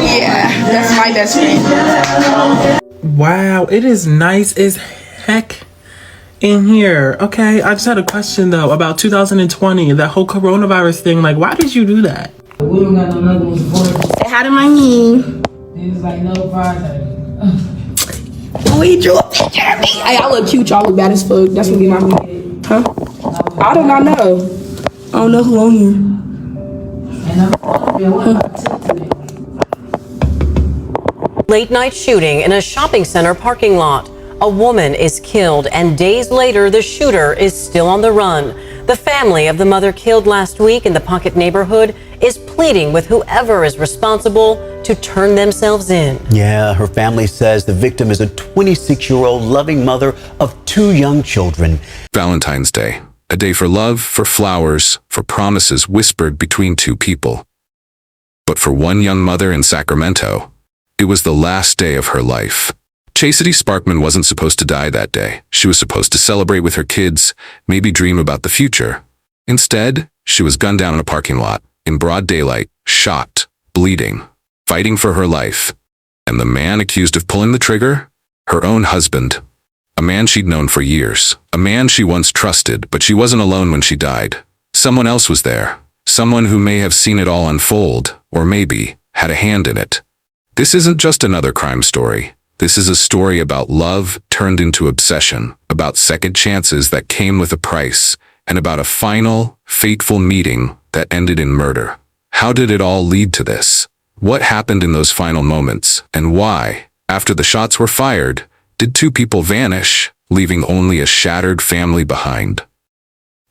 Yeah, that's my best friend. Wow, it is nice as heck in here. Okay, I just had a question though about 2020, that whole coronavirus thing. Like, why did you do that? We don't got no other ones for it. Say hi to my knee. It's like no fire. Oh, he drew a picture of me. Hey, I look cute, y'all look bad as fuck. That's gonna be my movie. Huh? I do not know. I don't know who on here. And I'm Late night shooting in a shopping center parking lot. A woman is killed, and days later, the shooter is still on the run. The family of the mother killed last week in the Pocket neighborhood is pleading with whoever is responsible to turn themselves in. Yeah, her family says the victim is a 26-year-old loving mother of 2 young children. Valentine's Day, a day for love, for flowers, for promises whispered between 2 people. But for one young mother in Sacramento, it was the last day of her life. Chasity Sparkman wasn't supposed to die that day. She was supposed to celebrate with her kids, maybe dream about the future. Instead, she was gunned down in a parking lot, in broad daylight, shot, bleeding, fighting for her life. And the man accused of pulling the trigger? Her own husband. A man she'd known for years. A man she once trusted, but she wasn't alone when she died. Someone else was there. Someone who may have seen it all unfold, or maybe had a hand in it. This isn't just another crime story. This is a story about love turned into obsession, about second chances that came with a price, and about a final, fateful meeting that ended in murder. How did it all lead to this? What happened in those final moments, and why, after the shots were fired, did 2 people vanish, leaving only a shattered family behind?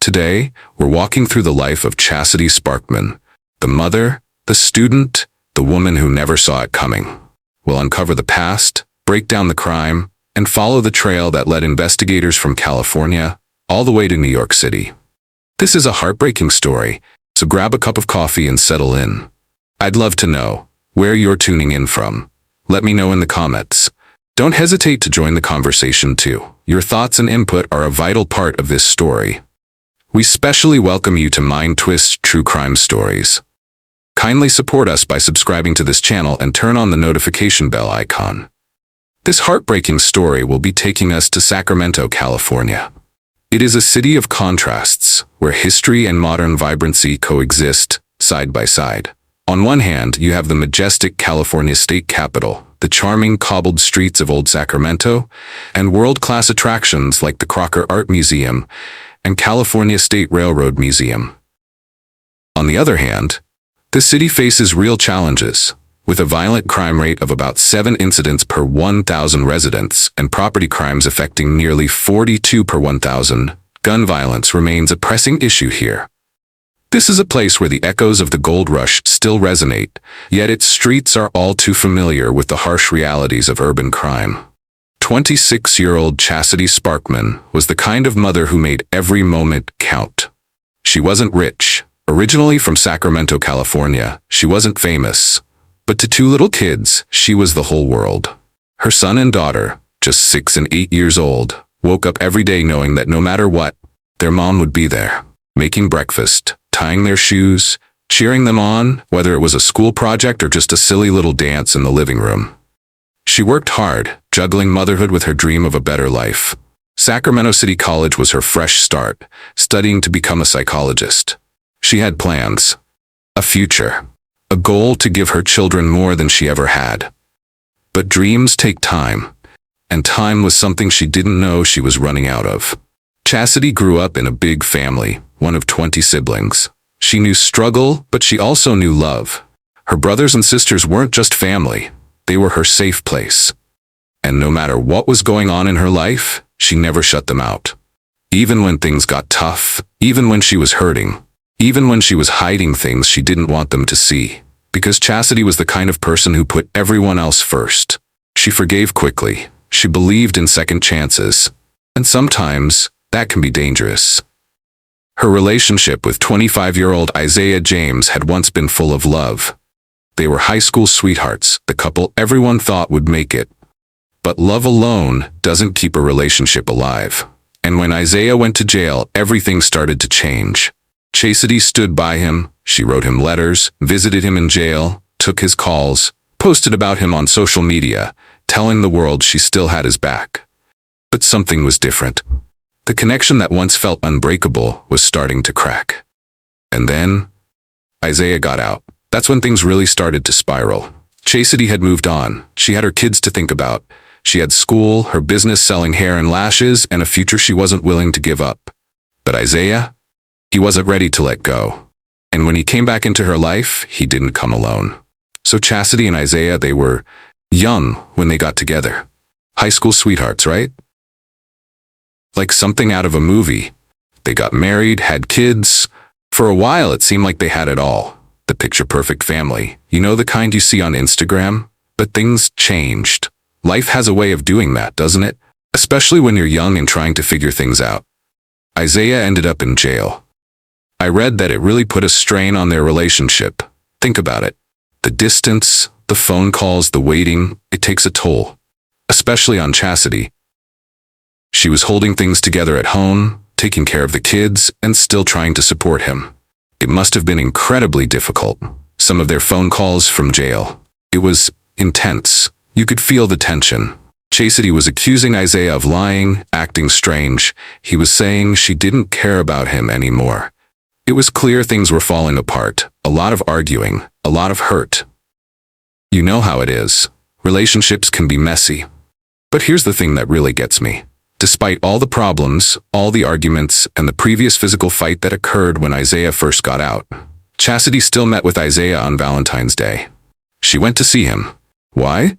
Today, we're walking through the life of Chasity Sparkman, the mother, the student, the woman who never saw it coming. We'll uncover the past, break down the crime, and follow the trail that led investigators from California all the way to New York City. This is a heartbreaking story, so grab a cup of coffee and settle in. I'd love to know where you're tuning in from. Let me know in the comments. Don't hesitate to join the conversation too. Your thoughts and input are a vital part of this story. We specially welcome you to Mind Twist True Crime Stories. Kindly support us by subscribing to this channel and turn on the notification bell icon. This heartbreaking story will be taking us to Sacramento, California. It is a city of contrasts, where history and modern vibrancy coexist side by side. On one hand, you have the majestic California state capitol, the charming cobbled streets of Old Sacramento, and world-class attractions like the Crocker Art Museum and California State Railroad Museum. On the other hand, the city faces real challenges, with a violent crime rate of about 7 incidents per 1,000 residents and property crimes affecting nearly 42 per 1,000. Gun violence remains a pressing issue here. This is a place where the echoes of the gold rush still resonate, yet its streets are all too familiar with the harsh realities of urban crime. 26-year-old Chasity Sparkman was the kind of mother who made every moment count. She wasn't rich. Originally from Sacramento, California, she wasn't famous. But to 2 little kids, she was the whole world. Her son and daughter, just 6 and 8 years old, woke up every day knowing that no matter what, their mom would be there, making breakfast, tying their shoes, cheering them on, whether it was a school project or just a silly little dance in the living room. She worked hard, juggling motherhood with her dream of a better life. Sacramento City College was her fresh start, studying to become a psychologist. She had plans, a future, a goal to give her children more than she ever had. But dreams take time, and time was something she didn't know she was running out of. Chasity grew up in a big family, one of 20 siblings. She knew struggle, but she also knew love. Her brothers and sisters weren't just family, they were her safe place. And no matter what was going on in her life, she never shut them out. Even when things got tough, even when she was hurting, even when she was hiding things she didn't want them to see. Because Chasity was the kind of person who put everyone else first. She forgave quickly. She believed in second chances. And sometimes, that can be dangerous. Her relationship with 25-year-old Isaiah James had once been full of love. They were high school sweethearts, the couple everyone thought would make it. But love alone doesn't keep a relationship alive. And when Isaiah went to jail, everything started to change. Chasity stood by him. She wrote him letters, visited him in jail, took his calls, posted about him on social media, telling the world she still had his back. But something was different. The connection that once felt unbreakable was starting to crack. And then, Isaiah got out. That's when things really started to spiral. Chasity had moved on. She had her kids to think about. She had school, her business selling hair and lashes, and a future she wasn't willing to give up. But Isaiah? He wasn't ready to let go. And when he came back into her life, he didn't come alone. So Chasity and Isaiah, they were young when they got together. High school sweethearts, right? Like something out of a movie. They got married, had kids. For a while, it seemed like they had it all. The picture-perfect family. You know, the kind you see on Instagram? But things changed. Life has a way of doing that, doesn't it? Especially when you're young and trying to figure things out. Isaiah ended up in jail. I read that it really put a strain on their relationship. Think about it. The distance, the phone calls, the waiting, it takes a toll. Especially on Chasity. She was holding things together at home, taking care of the kids, and still trying to support him. It must have been incredibly difficult. Some of their phone calls from jail. It was intense. You could feel the tension. Chasity was accusing Isaiah of lying, acting strange. He was saying she didn't care about him anymore. It was clear things were falling apart. A lot of arguing, a lot of hurt. You know how it is. Relationships can be messy. But here's the thing that really gets me. Despite all the problems, all the arguments, and the previous physical fight that occurred when Isaiah first got out, Chasity still met with Isaiah on Valentine's Day. She went to see him. Why?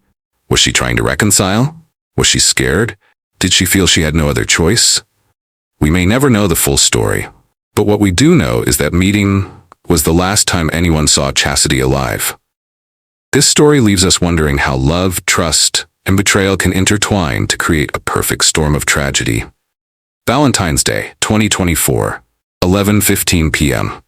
Was she trying to reconcile? Was she scared? Did she feel she had no other choice? We may never know the full story, but what we do know is that meeting was the last time anyone saw Chasity alive. This story leaves us wondering how love, trust, and betrayal can intertwine to create a perfect storm of tragedy. Valentine's Day, 2024, 11:15 p.m.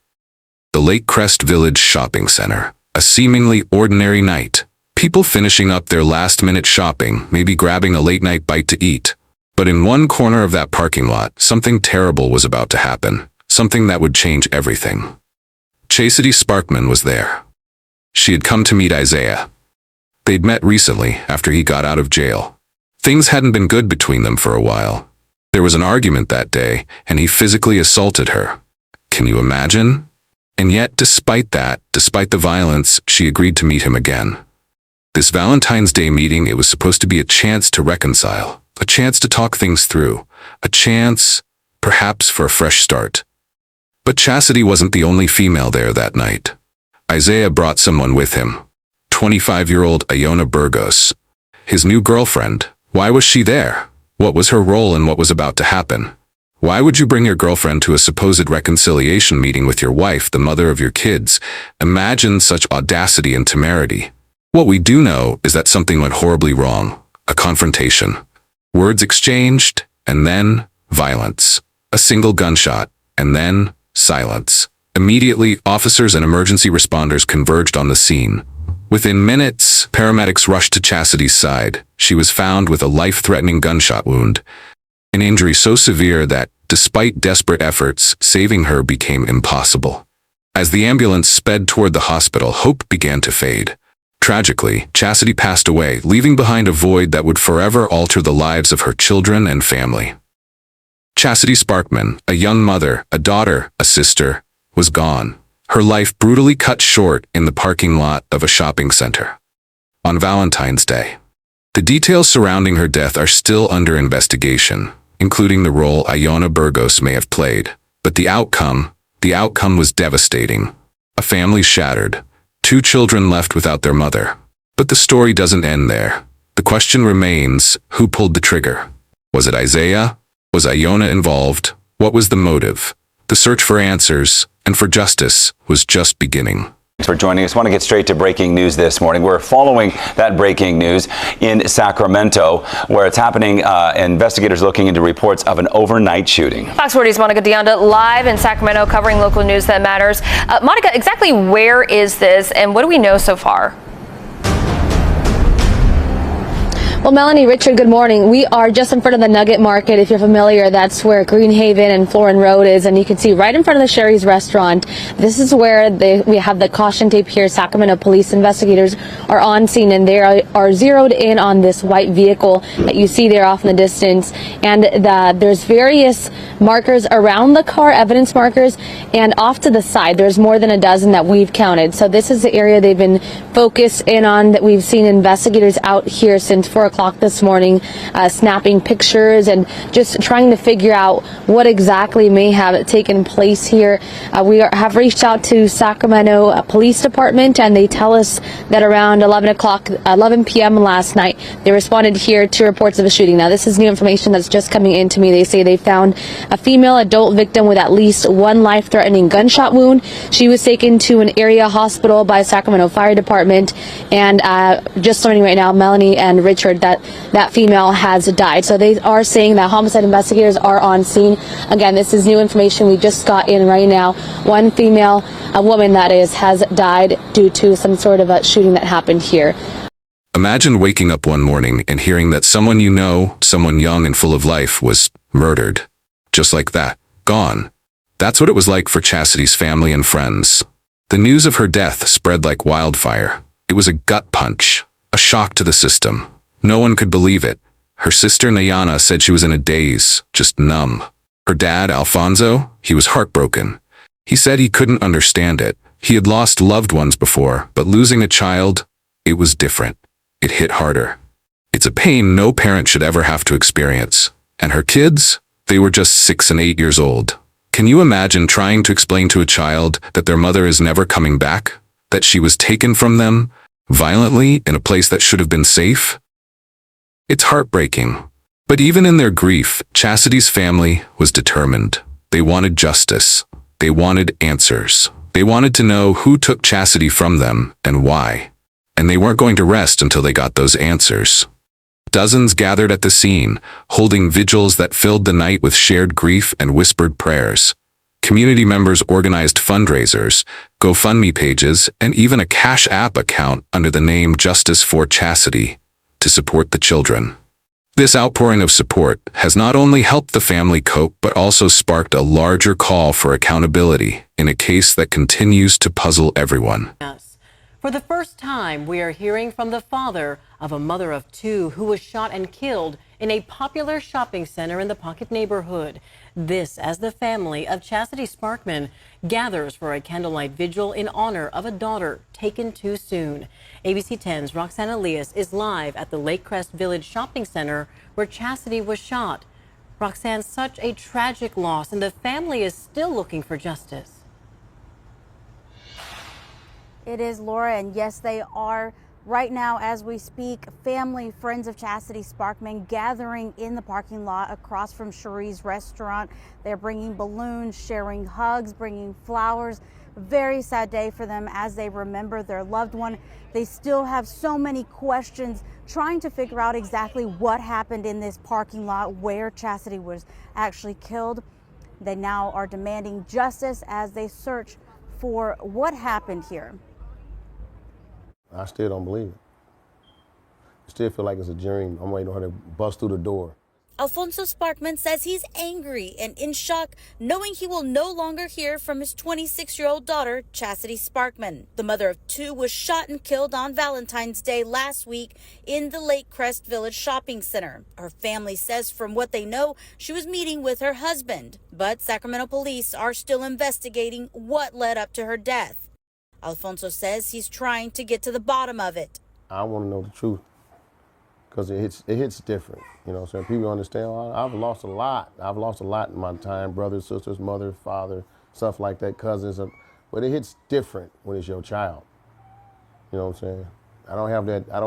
The Lake Crest Village Shopping Center. A seemingly ordinary night. People finishing up their last-minute shopping, maybe grabbing a late-night bite to eat. But in one corner of that parking lot, something terrible was about to happen. Something that would change everything. Chasity Sparkman was there. She had come to meet Isaiah. They'd met recently, after he got out of jail. Things hadn't been good between them for a while. There was an argument that day, and he physically assaulted her. Can you imagine? And yet, despite the violence, she agreed to meet him again. This Valentine's Day meeting, it was supposed to be a chance to reconcile, a chance to talk things through, a chance, perhaps, for a fresh start. But Chasity wasn't the only female there that night. Isaiah brought someone with him. 25-year-old Iona Burgos. His new girlfriend. Why was she there? What was her role in what was about to happen? Why would you bring your girlfriend to a supposed reconciliation meeting with your wife, the mother of your kids? Imagine such audacity and temerity. What we do know is that something went horribly wrong. A confrontation. Words exchanged, and then violence. A single gunshot, and then silence. Immediately, officers and emergency responders converged on the scene. Within minutes, paramedics rushed to Chastity's side. She was found with a life-threatening gunshot wound. An injury so severe that, despite desperate efforts, saving her became impossible. As the ambulance sped toward the hospital, hope began to fade. Tragically, Chasity passed away, leaving behind a void that would forever alter the lives of her children and family. Chasity Sparkman, a young mother, a daughter, a sister, was gone. Her life brutally cut short in the parking lot of a shopping center. On Valentine's Day. The details surrounding her death are still under investigation, including the role Iona Burgos may have played. But the outcome was devastating. A family shattered. 2 children left without their mother. But the story doesn't end there. The question remains, who pulled the trigger? Was it Isaiah? Was Iona involved? What was the motive? The search for answers and for justice was just beginning. Thanks for joining us. I want to get straight to breaking news this morning. We're following that breaking news in Sacramento, where it's happening. Investigators looking into reports of an overnight shooting. Fox 40's Monica DeOnda live in Sacramento covering local news that matters. Monica, exactly where is this and what do we know so far? Well, Melanie, Richard, good morning. We are just in front of the Nugget Market. If you're familiar, that's where Greenhaven and Florin Road is, and you can see right in front of the Sherry's restaurant. This is where we have the caution tape here. Sacramento police investigators are on scene, and they are zeroed in on this white vehicle that you see there off in the distance. And there's various markers around the car, evidence markers, and off to the side, there's more than a dozen that we've counted. So this is the area they've been focused in on, that we've seen investigators out here since 4 o'clock this morning, snapping pictures and just trying to figure out what exactly may have taken place here. We have reached out to Sacramento Police Department, and they tell us that around 11 p.m. last night, they responded here to reports of a shooting. Now, this is new information that's just coming in to me. They say they found a female adult victim with at least one life-threatening gunshot wound. She was taken to an area hospital by Sacramento Fire Department, and just learning right now, Melanie and Richard, that female has died. So they are saying that homicide investigators are on scene. Again, this is new information we just got in right now. One female, a woman that is, has died due to some sort of a shooting that happened here. Imagine waking up one morning and hearing that someone you know, someone young and full of life, was murdered. Just like that. Gone. That's what it was like for Chastity's family and friends. The news of her death spread like wildfire. It was a gut punch, a shock to the system. No one could believe it. Her sister Nayana said she was in a daze, just numb. Her dad, Alfonso, he was heartbroken. He said he couldn't understand it. He had lost loved ones before, but losing a child, it was different. It hit harder. It's a pain no parent should ever have to experience. And her kids? They were just 6 and 8 years old. Can you imagine trying to explain to a child that their mother is never coming back? That she was taken from them, violently, in a place that should have been safe? It's heartbreaking. But even in their grief, Chastity's family was determined. They wanted justice. They wanted answers. They wanted to know who took Chasity from them and why. And they weren't going to rest until they got those answers. Dozens gathered at the scene, holding vigils that filled the night with shared grief and whispered prayers. Community members organized fundraisers, GoFundMe pages, and even a Cash App account under the name Justice for Chasity to support the children. This outpouring of support has not only helped the family cope, but also sparked a larger call for accountability in a case that continues to puzzle everyone. Yes. For the first time, we are hearing from the father of a mother of 2 who was shot and killed in a popular shopping center in the Pocket neighborhood. This as the family of Chasity Sparkman gathers for a candlelight vigil in honor of a daughter taken too soon. ABC 10's Roxanne Elias is live at the Lakecrest Village Shopping Center where Chasity was shot. Roxanne, such a tragic loss, and the family is still looking for justice. It is, Laura, and yes, they are. Right now, as we speak, family, friends of Chasity Sparkman gathering in the parking lot across from Cherie's restaurant. They're bringing balloons, sharing hugs, bringing flowers. A very sad day for them as they remember their loved one. They still have so many questions, trying to figure out exactly what happened in this parking lot where Chasity was actually killed. They now are demanding justice as they search for what happened here. I still don't believe it. I still feel like it's a dream. I'm waiting on her to bust through the door. Alfonso Sparkman says he's angry and in shock, knowing he will no longer hear from his 26-year-old daughter, Chasity Sparkman. The mother of 2 was shot and killed on Valentine's Day last week in the Lakecrest Village Shopping Center. Her family says from what they know, she was meeting with her husband, but Sacramento police are still investigating what led up to her death. Alfonso says he's trying to get to the bottom of it. I want to know the truth because it hits different. You know, so people understand, I've lost a lot. I've lost a lot in my time, brothers, sisters, mother, father, stuff like that, cousins. But it hits different when it's your child. You know what I'm saying? I don't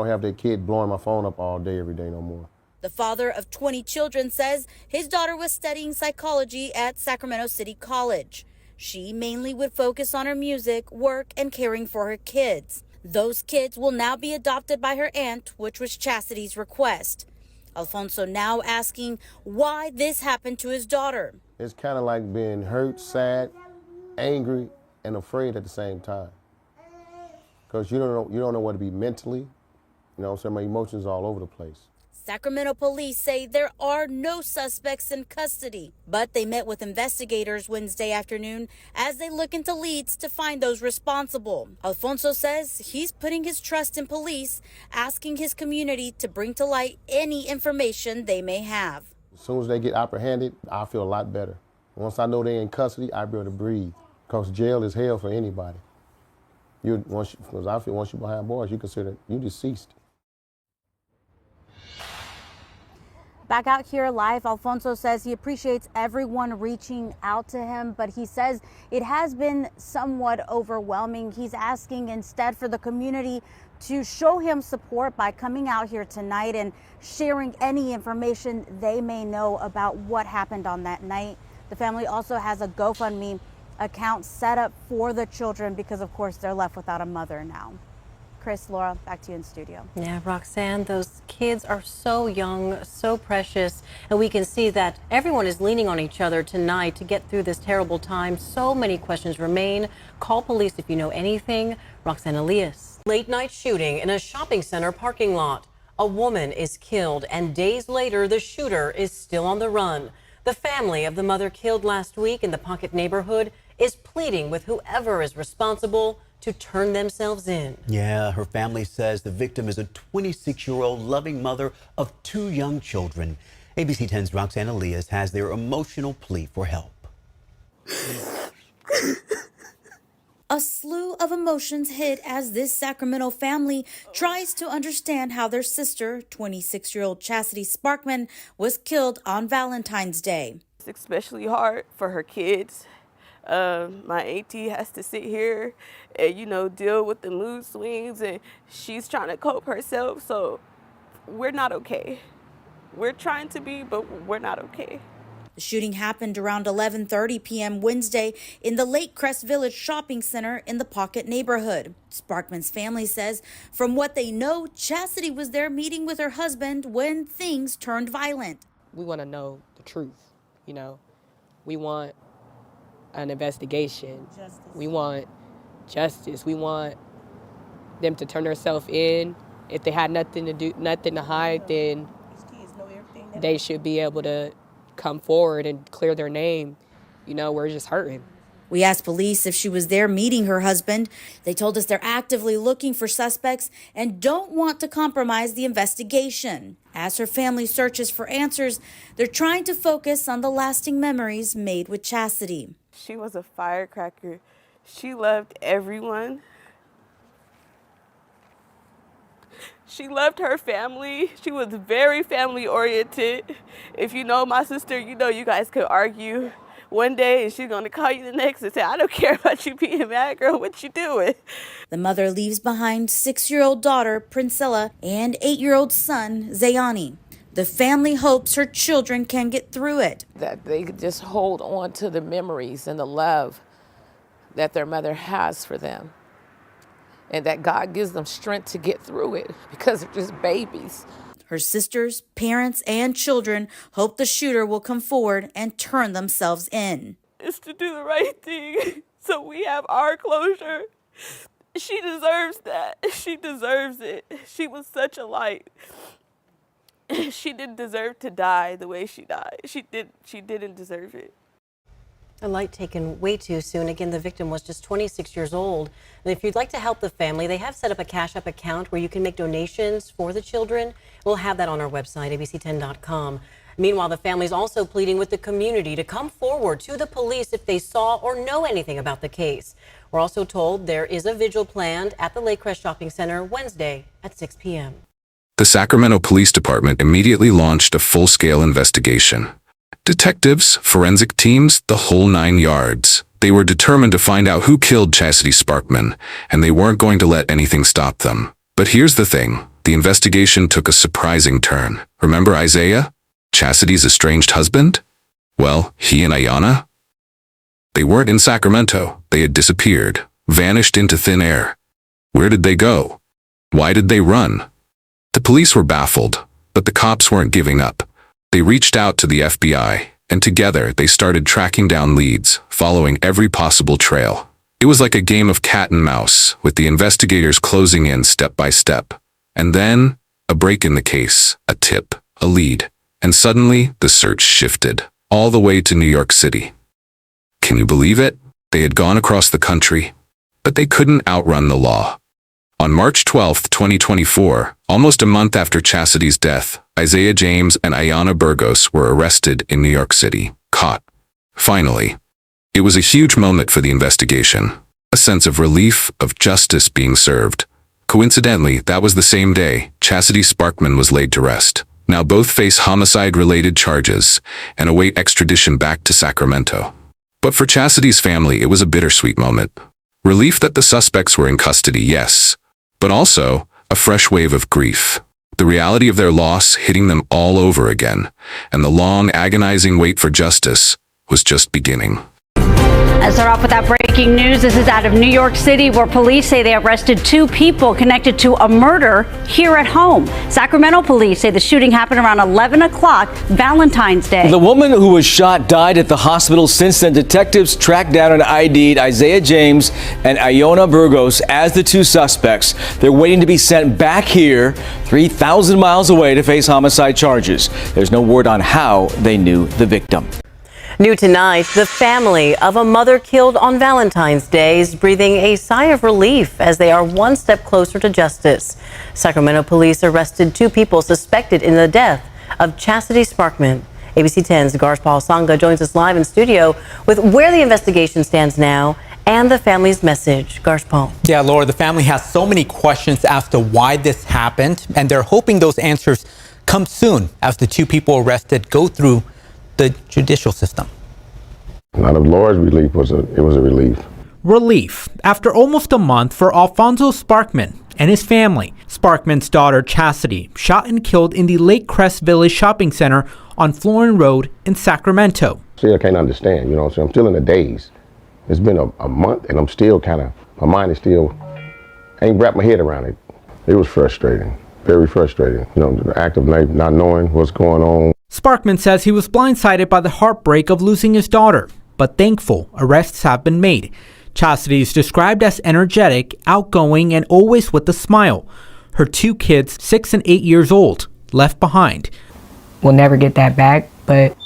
have that kid blowing my phone up all day, every day no more. The father of 20 children says his daughter was studying psychology at Sacramento City College. She mainly would focus on her music, work, and caring for her kids. Those kids will now be adopted by her aunt, which was Chastity's request. Alfonso now asking why this happened to his daughter. It's kind of like being hurt, sad, angry, and afraid at the same time. Because you don't know what to be mentally. You know what I'm saying? My emotions all over the place. Sacramento police say there are no suspects in custody, but they met with investigators Wednesday afternoon as they look into leads to find those responsible. Alfonso says he's putting his trust in police, asking his community to bring to light any information they may have. As soon as they get apprehended, I feel a lot better. Once I know they're in custody, I'll be able to breathe. Because jail is hell for anybody. Because I feel once you're behind bars, you consider you deceased. Back out here live, Alfonso says he appreciates everyone reaching out to him, but he says it has been somewhat overwhelming. He's asking instead for the community to show him support by coming out here tonight and sharing any information they may know about what happened on that night. The family also has a GoFundMe account set up for the children because, of course, they're left without a mother now. Chris, Laura, back to you in studio. Yeah, Roxanne, those kids are so young, so precious, and we can see that everyone is leaning on each other tonight to get through this terrible time. So many questions remain. Call police if you know anything. Roxanne Elias. Late night shooting in a shopping center parking lot. A woman is killed, and days later, the shooter is still on the run. The family of the mother killed last week in the Pocket neighborhood is pleading with whoever is responsible to turn themselves in. Yeah, her family says the victim is a 26-year-old loving mother of 2 young children. ABC 10's Roxanne Elias has their emotional plea for help. A slew of emotions hit as this Sacramento family tries to understand how their sister, 26-year-old Chasity Sparkman, was killed on Valentine's Day. It's especially hard for her kids. My auntie has to sit here and, deal with the mood swings, and she's trying to cope herself, so we're not okay. We're trying to be, but we're not okay. The shooting happened around 11:30 p.m. Wednesday in the Lake Crest Village shopping center in the Pocket neighborhood. Sparkman's family says from what they know, Chasity was there meeting with her husband when things turned violent. We want to know the truth, We want an investigation. Justice. We want justice. We want them to turn themselves in. If they had nothing to hide, then they should be able to come forward and clear their name. We're just hurting. We asked police if she was there meeting her husband. They told us they're actively looking for suspects and don't want to compromise the investigation. As her family searches for answers, they're trying to focus on the lasting memories made with Chasity. She was a firecracker. She loved everyone. She loved her family. She was very family oriented. If you know my sister, you guys could argue one day and she's gonna call you the next and say, I don't care about you being mad, girl, what you doing? The mother leaves behind 6-year-old daughter, Princella, and 8-year-old son, Zayani. The family hopes her children can get through it. That they could just hold on to the memories and the love that their mother has for them. And that God gives them strength to get through it because they're just babies. Her sisters, parents, and children hope the shooter will come forward and turn themselves in. It's to do the right thing so we have our closure. She deserves that. She deserves it. She was such a light. She didn't deserve to die the way she died. She didn't deserve it. A light taken way too soon. Again, the victim was just 26 years old. And if you'd like to help the family, they have set up a Cash App account where you can make donations for the children. We'll have that on our website, abc10.com. Meanwhile, the family is also pleading with the community to come forward to the police if they saw or know anything about the case. We're also told there is a vigil planned at the Lake Crest Shopping Center Wednesday at 6 p.m. The Sacramento Police Department immediately launched a full-scale investigation. Detectives, forensic teams, the whole 9 yards. They were determined to find out who killed Chasity Sparkman, and they weren't going to let anything stop them. But here's the thing. The investigation took a surprising turn. Remember Isaiah? Chastity's estranged husband? Well, he and Ayanna? They weren't in Sacramento. They had disappeared, vanished into thin air. Where did they go? Why did they run? The police were baffled, but the cops weren't giving up. They reached out to the FBI, and together they started tracking down leads, following every possible trail. It was like a game of cat and mouse, with the investigators closing in step by step. And then, a break in the case, a tip. a lead, and suddenly the search shifted, all the way to New York City. Can you believe it? They had gone across the country, but they couldn't outrun the law. On March 12, 2024, almost a month after Chastity's death, Isaiah James and Ayanna Burgos were arrested in New York City, caught. Finally. It was a huge moment for the investigation, a sense of relief, of justice being served. Coincidentally, that was the same day Chasity Sparkman was laid to rest. Now both face homicide-related charges and await extradition back to Sacramento. But for Chastity's family, it was a bittersweet moment. Relief that the suspects were in custody, yes, but also a fresh wave of grief. The reality of their loss hitting them all over again, and the long, agonizing wait for justice was just beginning. Let's start off with that breaking news. This is out of New York City, where police say they arrested 2 people connected to a murder here at home. Sacramento police say the shooting happened around 11 o'clock Valentine's Day. The woman who was shot died at the hospital. Since then, detectives tracked down and ID'd Isaiah James and Ayanna Burgos as the 2 suspects. They're waiting to be sent back here, 3,000 miles away, to face homicide charges. There's no word on how they knew the victim. New tonight, the family of a mother killed on Valentine's Day is breathing a sigh of relief as they are one step closer to justice. Sacramento police arrested 2 people suspected in the death of Chasity Sparkman. ABC 10's Garshpal Sangha joins us live in studio with where the investigation stands now and the family's message. Garshpal. Yeah, Laura, the family has so many questions as to why this happened, and they're hoping those answers come soon as the 2 people arrested go through the judicial system. Out of Laura's relief, it was a relief. Relief after almost a month for Alfonso Sparkman and his family. Sparkman's daughter, Chasity, shot and killed in the Lake Crest Village shopping center on Florin Road in Sacramento. See, I can't understand, so I'm still in a daze. It's been a month and I'm still my mind is still, I ain't wrapped my head around it. It was frustrating, very frustrating. The act of not knowing what's going on. Sparkman says he was blindsided by the heartbreak of losing his daughter, but thankful arrests have been made. Chasity is described as energetic, outgoing, and always with a smile. Her 2 kids, 6 and 8 years old, left behind. We'll never get that back, but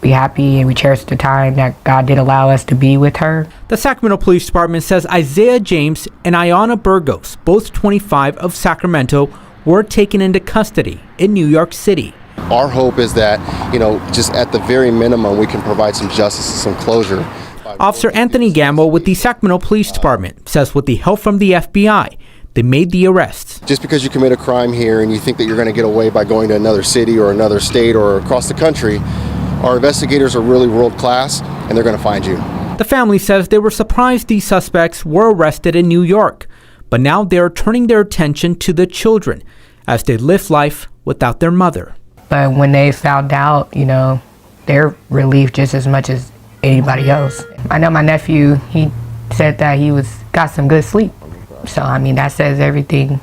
be happy and we cherish the time that God did allow us to be with her. The Sacramento Police Department says Isaiah James and Ayanna Burgos, both 25 of Sacramento, were taken into custody in New York City. Our hope is that, just at the very minimum, we can provide some justice and some closure. Officer Anthony Gamble with the Sacramento Police Department says with the help from the FBI, they made the arrests. Just because you commit a crime here and you think that you're going to get away by going to another city or another state or across the country, our investigators are really world class and they're going to find you. The family says they were surprised these suspects were arrested in New York, but now they're turning their attention to the children as they live life without their mother. But when they found out, they're relieved just as much as anybody else. I know my nephew, he said that he got some good sleep. So, that says everything.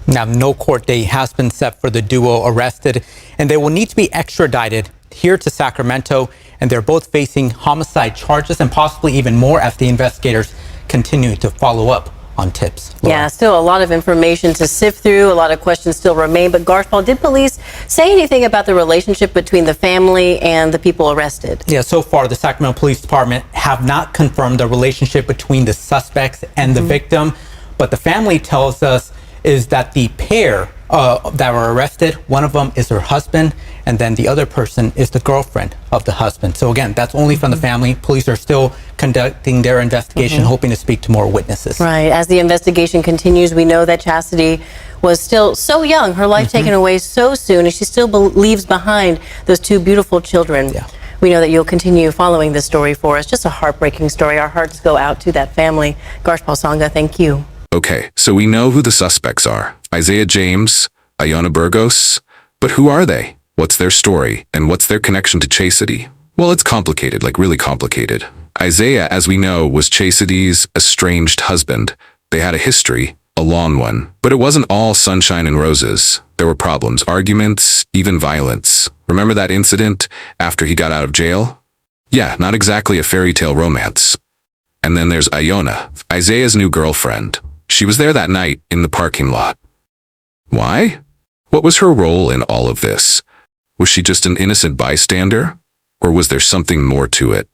Now, no court date has been set for the duo arrested, and they will need to be extradited here to Sacramento, and they're both facing homicide charges and possibly even more as the investigators continue to follow up on tips. Laura. Yeah, still a lot of information to sift through. A lot of questions still remain. But Garshpal, did police say anything about the relationship between the family and the people arrested? Yeah, so far the Sacramento Police Department have not confirmed the relationship between the suspects and the victim. But the family tells us is that the pair that were arrested, one of them is her husband, and then the other person is the girlfriend of the husband. So again, that's only from the family. Police are still conducting their investigation, hoping to speak to more witnesses. Right. As the investigation continues, we know that Chasity was still so young, her life taken away so soon, and she still leaves behind those 2 beautiful children. Yeah. We know that you'll continue following this story for us. Just a heartbreaking story. Our hearts go out to that family. Garshpal Sangha, thank you. Okay, so we know who the suspects are. Isaiah James, Ayanna Burgos. But who are they? What's their story? And what's their connection to Chasity? Well, it's complicated, like really complicated. Isaiah, as we know, was Chastity's estranged husband. They had a history, a long one. But it wasn't all sunshine and roses. There were problems, arguments, even violence. Remember that incident after he got out of jail? Yeah, not exactly a fairy tale romance. And then there's Ayanna, Isaiah's new girlfriend. She was there that night in the parking lot. Why? What was her role in all of this? Was she just an innocent bystander? Or was there something more to it?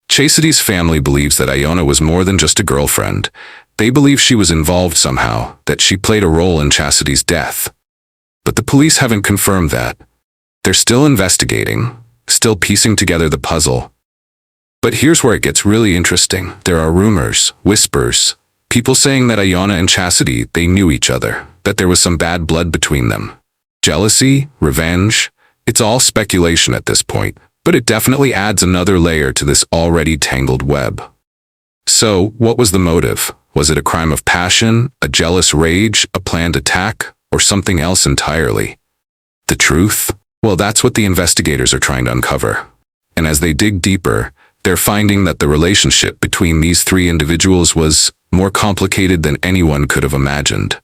Chastity's family believes that Iona was more than just a girlfriend. They believe she was involved somehow, that she played a role in Chastity's death. But the police haven't confirmed that. They're still investigating, still piecing together the puzzle. But here's where it gets really interesting. There are rumors, whispers, people saying that Iona and Chasity, they knew each other, that there was some bad blood between them. Jealousy, revenge, it's all speculation at this point, but it definitely adds another layer to this already tangled web. So, what was the motive? Was it a crime of passion, a jealous rage, a planned attack, or something else entirely? The truth? Well, that's what the investigators are trying to uncover. And as they dig deeper, they're finding that the relationship between these three individuals was more complicated than anyone could have imagined.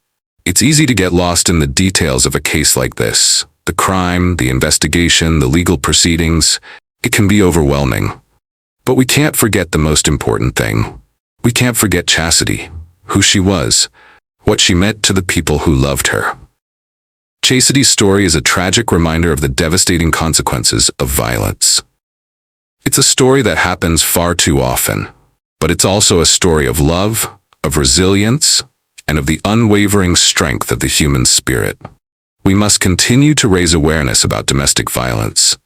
It's easy to get lost in the details of a case like this. The crime, the investigation, the legal proceedings, it can be overwhelming. But we can't forget the most important thing. We can't forget Chasity, who she was, what she meant to the people who loved her. Chastity's story is a tragic reminder of the devastating consequences of violence. It's a story that happens far too often, but it's also a story of love, of resilience, and of the unwavering strength of the human spirit. We must continue to raise awareness about domestic violence.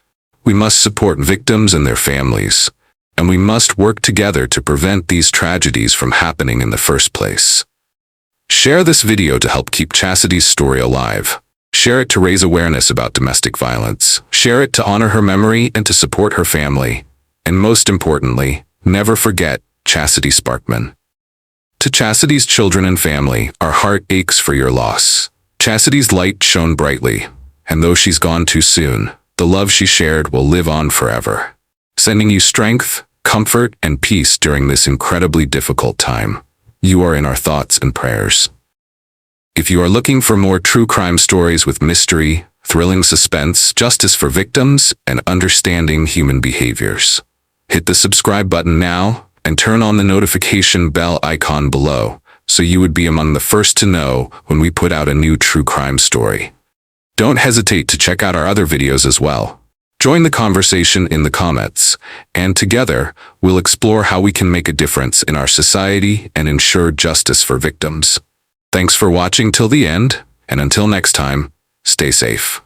We must support victims and their families, and we must work together to prevent these tragedies from happening in the first place. Share this video to help keep Chastity's story alive. Share it to raise awareness about domestic violence. Share it to honor her memory and to support her family. And most importantly, never forget Chasity Sparkman. To Chastity's children and family, our heart aches for your loss. Chastity's light shone brightly, and though she's gone too soon, the love she shared will live on forever, sending you strength, comfort, and peace during this incredibly difficult time. You are in our thoughts and prayers. If you are looking for more true crime stories with mystery, thrilling suspense, justice for victims, and understanding human behaviors, hit the subscribe button now and turn on the notification bell icon below so you would be among the first to know when we put out a new true crime story. Don't hesitate to check out our other videos as well. Join the conversation in the comments, and together we'll explore how we can make a difference in our society and ensure justice for victims. Thanks for watching till the end, and until next time, stay safe.